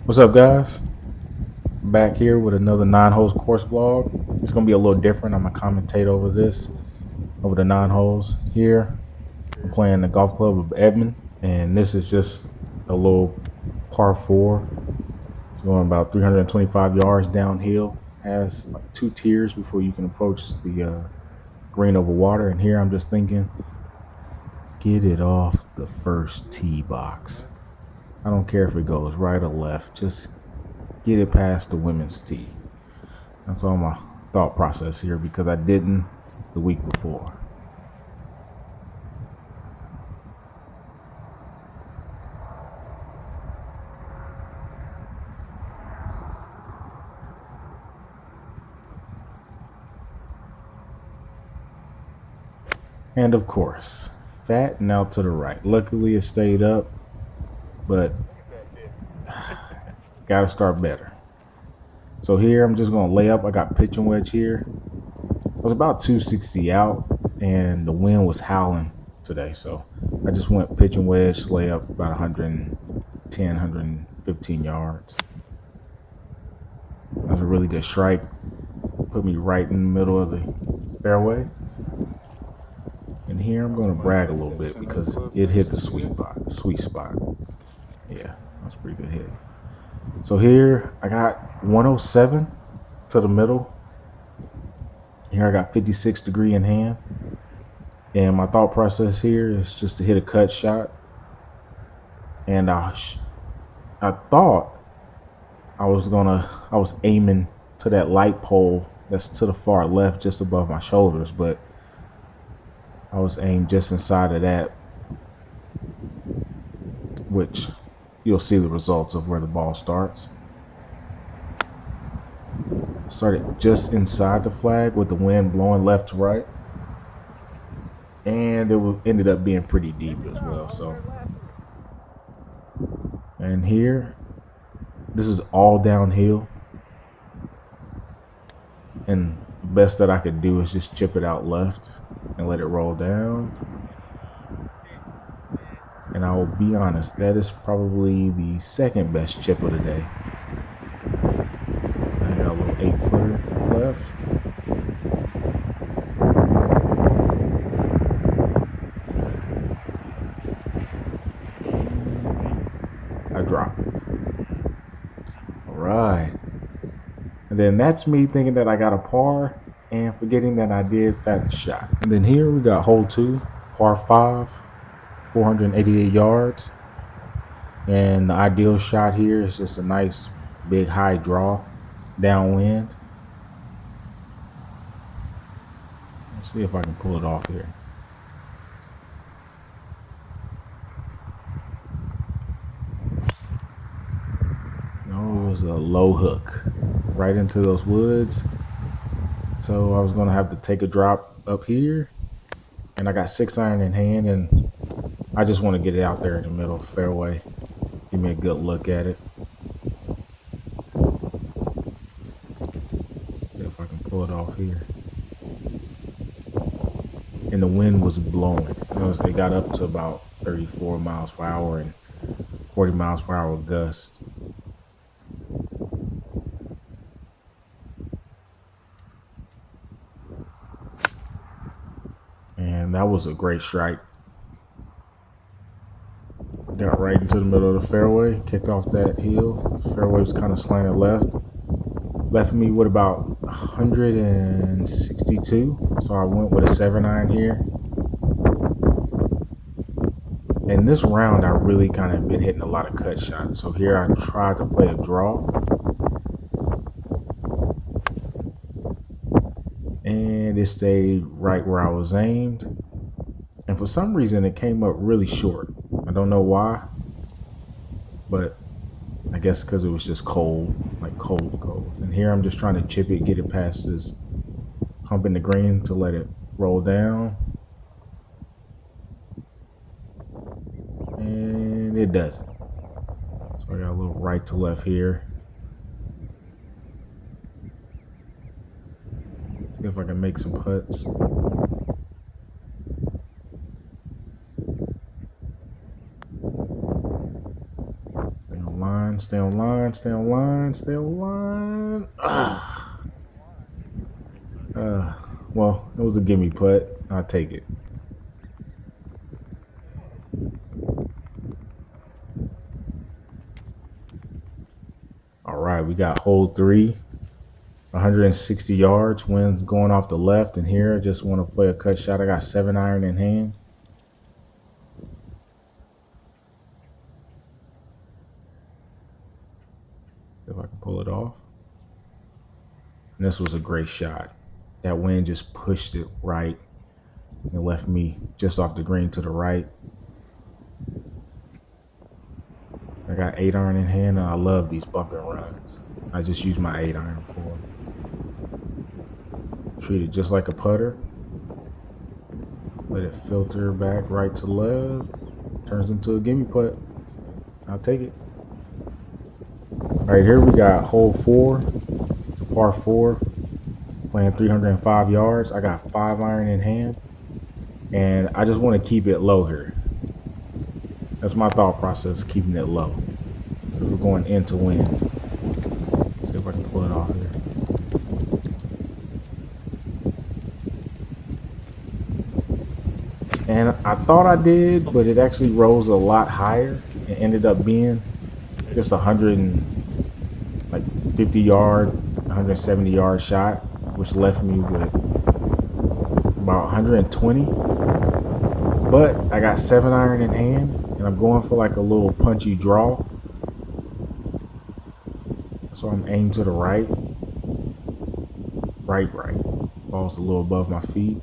What's up, guys? Back here with another nine holes course vlog. It's gonna be a little different. I'm gonna commentate over the nine holes here. I'm playing the golf club of Edmond, and this is just a little par four. It's going about 325 yards downhill. Has like two tiers before you can approach the green over water. And here I'm just thinking, get it off the first tee box. I don't care if it goes right or left. Just get it past the women's tee. That's all my thought process here because I didn't the week before. And of course, fat and out to the right. Luckily it stayed up, but gotta start better. So here I'm just gonna lay up. I got pitching wedge here. I was about 260 out and the wind was howling today. So I just went pitching wedge, lay up about 110, 115 yards. That was a really good strike. Put me right in the middle of the fairway. And here I'm gonna brag a little bit because it hit the sweet spot. Yeah, that's a pretty good hit. So here I got 107 to the middle. Here I got 56 degree in hand. And my thought process here is just to hit a cut shot. And I thought I was aiming to that light pole that's to the far left just above my shoulders, but I was aimed just inside of that, which you'll see the results of where the ball starts. Started just inside the flag with the wind blowing left to right. And ended up being pretty deep as well. So, and here, this is all downhill. And the best that I could do is just chip it out left and let it roll down. And I will be honest, that is probably the second best chip of the day. I got a little 8-footer left. I drop it. All right. And then that's me thinking that I got a par and forgetting that I did fat the shot. And then here we got hole 2, par 5, 488 yards. And the ideal shot here is just a nice big high draw downwind. Let's see if I can pull it off here. No, it was a low hook right into those woods. So I was gonna have to take a drop up here, and I got 6-iron in hand, and I just want to get it out there in the middle of the fairway. Give me a good look at it. See if I can pull it off here. And the wind was blowing. It got up to about 34 miles per hour and 40 miles per hour gust. And that was a great strike. Got right into the middle of the fairway, kicked off that hill. Fairway was kind of slanted left. Left me with about 162. So I went with a 7-iron here. And this round, I really kind of been hitting a lot of cut shots. So here I tried to play a draw. And it stayed right where I was aimed. And for some reason, it came up really short. I don't know why, but I guess because it was just cold, like cold. And here I'm just trying to chip it, get it past this hump in the green to let it roll down. And it doesn't. So I got a little right to left here. See if I can make some putts. Stay on line. line, stay on line, stay on line, stay on line. Well, it was a gimme putt. I'll take it. All right, we got hole 3, 160 yards, wind going off the left. And here, I just want to play a cut shot. I got 7-iron in hand. See if I can pull it off. And this was a great shot. That wind just pushed it right and left me just off the green to the right. I got 8-iron in hand, and I love these bumping runs. I just use my 8-iron for it. Treat it just like a putter. Let it filter back right to left. Turns into a gimme putt. I'll take it. All right, here we got hole 4, par 4, playing 305 yards. I got 5-iron in hand, and I just want to keep it low here. That's my thought process, keeping it low. We're going into wind. See if I can pull it off here. And I thought I did, but it actually rose a lot higher. It ended up being just 150 yard, 170 yard shot, which left me with about 120. But I got 7-iron in hand, and I'm going for like a little punchy draw. So I'm aimed to the right. Right. Ball's a little above my feet.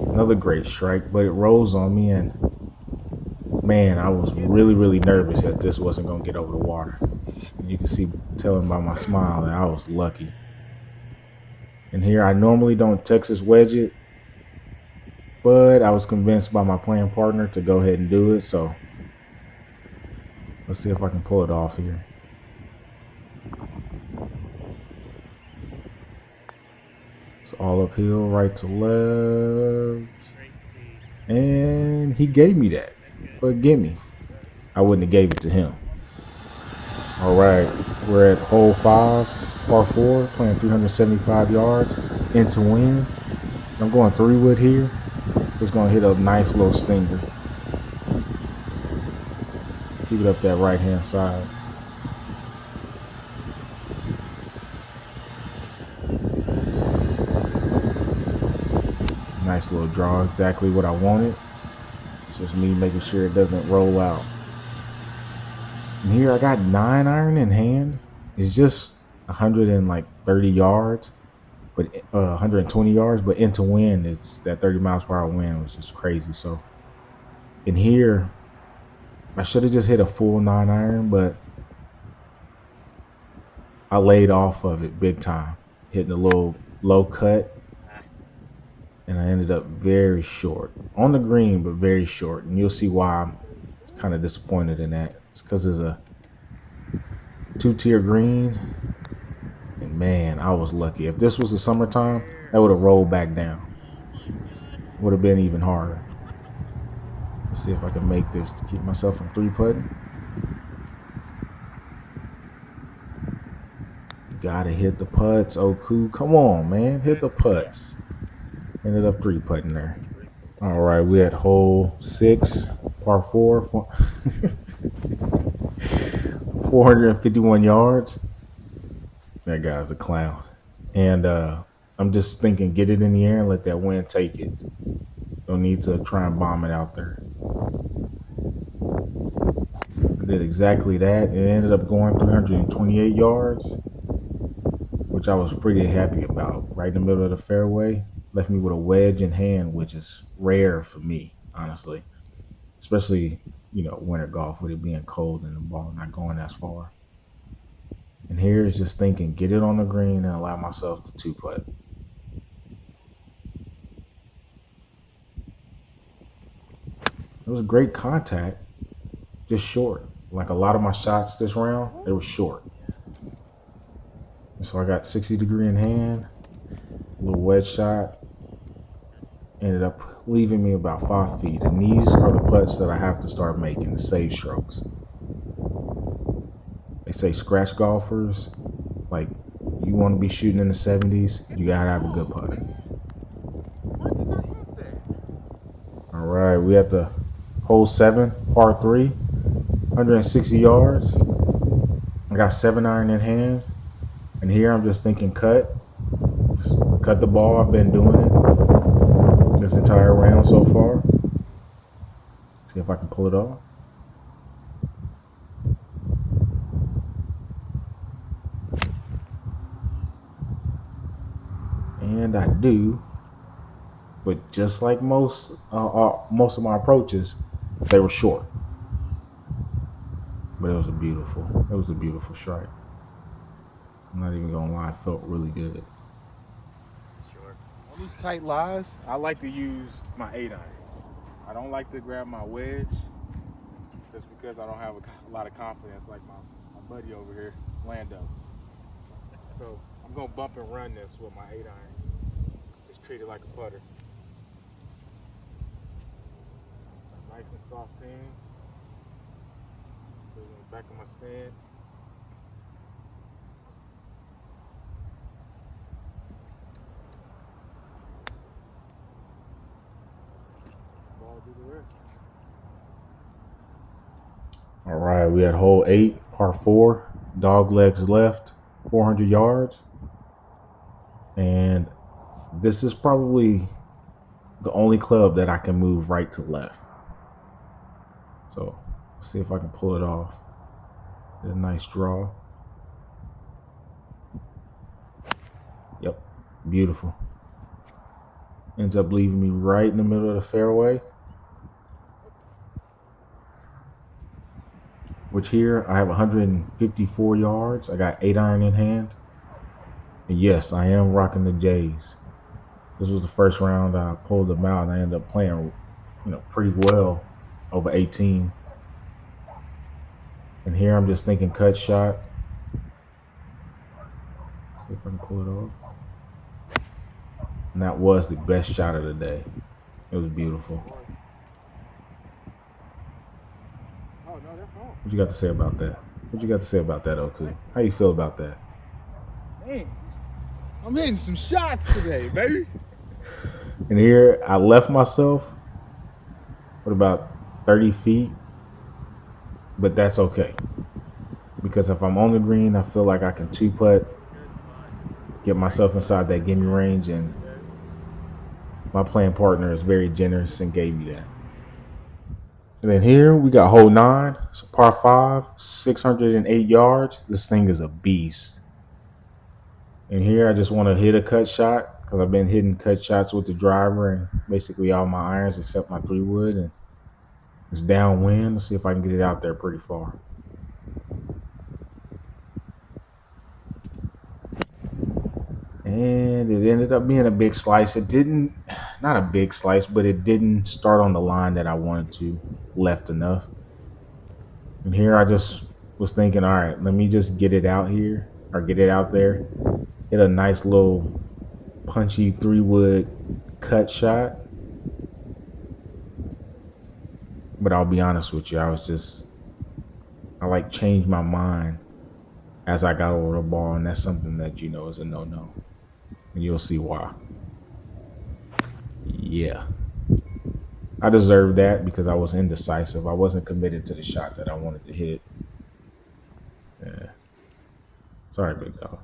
Another great strike, but it rolls on me, and man, I was really nervous that this wasn't going to get over the water. And you can see, telling by my smile, that I was lucky. And here, I normally don't Texas wedge it, but I was convinced by my playing partner to go ahead and do it, so let's see if I can pull it off here. It's all uphill, right to left. And he gave me that for a gimme. I wouldn't have gave it to him. All right, we're at hole 5, par 4, playing 375 yards into wind. I'm going 3-wood here. Just going to hit a nice little stinger. Keep it up that right-hand side. Nice little draw, exactly what I wanted. It's just me making sure it doesn't roll out. And here I got 9-iron in hand. It's just 130 yards, but 120 yards, but into wind, it's that 30 miles per hour wind was just crazy. So in here, I should have just hit a full 9-iron, but I laid off of it big time, hitting a little low cut. And I ended up very short on the green, but very short. And you'll see why I'm kind of disappointed in that. It's because it's a 2-tier green. And man, I was lucky. If this was the summertime, that would have rolled back down. Would have been even harder. Let's see if I can make this to keep myself from 3-putting. Gotta hit the putts, 𝐤𝐤. Come on, man, hit the putts. Ended up 3-putting there. All right, we at hole 6, par 4, 451 yards. That guy's a clown. And I'm just thinking, get it in the air and let that wind take it. Don't need to try and bomb it out there. I did exactly that. It ended up going 328 yards, which I was pretty happy about. Right in the middle of the fairway. Left me with a wedge in hand, which is rare for me, honestly. Especially, winter golf with it being cold and the ball not going as far. And here is just thinking, get it on the green and allow myself to 2-putt. It was great contact, just short. Like a lot of my shots this round, they were short. And so I got 60-degree in hand, a little wedge shot. Ended up leaving me about 5 feet. And these are the putts that I have to start making, the save strokes. say scratch golfers, like you want to be shooting in the 70s, you gotta have a good putter. All right, we at the hole 7, par 3, 160 yards. I got 7-iron in hand, and here I'm just thinking cut. Just cut the ball. I've been doing it this entire round so far. See if I can pull it off. And I do, but just like most of my approaches, they were short. But it was a beautiful strike. I'm not even gonna lie, it felt really good. Sure. On these tight lies, I like to use my 8-iron. I don't like to grab my wedge just because I don't have a lot of confidence like my buddy over here, Lando. So I'm gonna bump and run this with my 8-iron. Just treat it like a putter. Nice and soft pins. Put it in the back of my stand. Ball do the rest. All right, we at hole 8, par 4, dog legs left, 400 yards. And this is probably the only club that I can move right to left. So let's see if I can pull it off. Get a nice draw. Yep, beautiful. Ends up leaving me right in the middle of the fairway. Which here I have 154 yards. I got 8-iron in hand. And yes, I am rocking the J's. This was the first round I pulled them out, and I ended up playing, pretty well over 18. And here I'm just thinking cut shot. See if I can pull it off. And that was the best shot of the day. It was beautiful. Oh, no, that's wrong. What you got to say about that? What you got to say about that, Oku? How you feel about that? Man, I'm hitting some shots today, baby. And here I left myself with about 30 feet, but that's okay. Because if I'm on the green, I feel like I can 2-putt, get myself inside that gimme range, and my playing partner is very generous and gave me that. And then here we got hole 9, it's a par 5, 608 yards. This thing is a beast. And here I just want to hit a cut shot because I've been hitting cut shots with the driver and basically all my irons except my 3-wood. And it's downwind. Let's see if I can get it out there pretty far. And it ended up being a big slice. It didn't, not a big slice, but it didn't start on the line that I wanted to, left enough. And here I just was thinking, all right, let me just get it out here, or get it out there. Hit a nice little punchy 3-wood cut shot. But I'll be honest with you, I changed my mind as I got over the ball, and that's something that is a no-no. And you'll see why. Yeah. I deserved that because I was indecisive. I wasn't committed to the shot that I wanted to hit. Yeah. Sorry, big dog.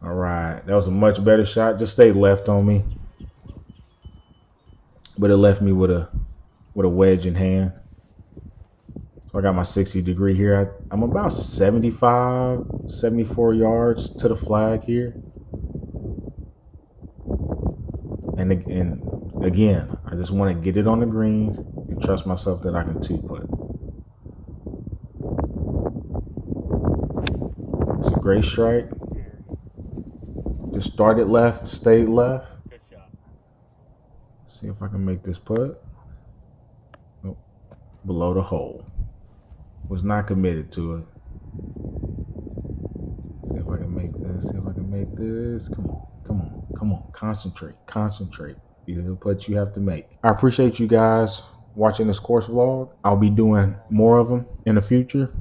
All right. That was a much better shot. Just stayed left on me. But it left me with a wedge in hand. So I got my 60 degree here. I'm about 75, 74 yards to the flag here. And again, I just want to get it on the green and trust myself that I can 2-putt. It's a great strike. Just started left, stayed left. Good shot. See if I can make this putt. Nope. Below the hole. Was not committed to it. See if I can make this. See if I can make this. Come on. Come on. Come on. Concentrate. Concentrate. These are the putts you have to make. I appreciate you guys watching this course vlog. I'll be doing more of them in the future.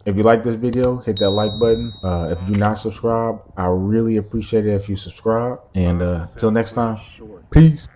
If you like this video, hit that like button. If you're not subscribed, I really appreciate it if you subscribe. And till next time, peace.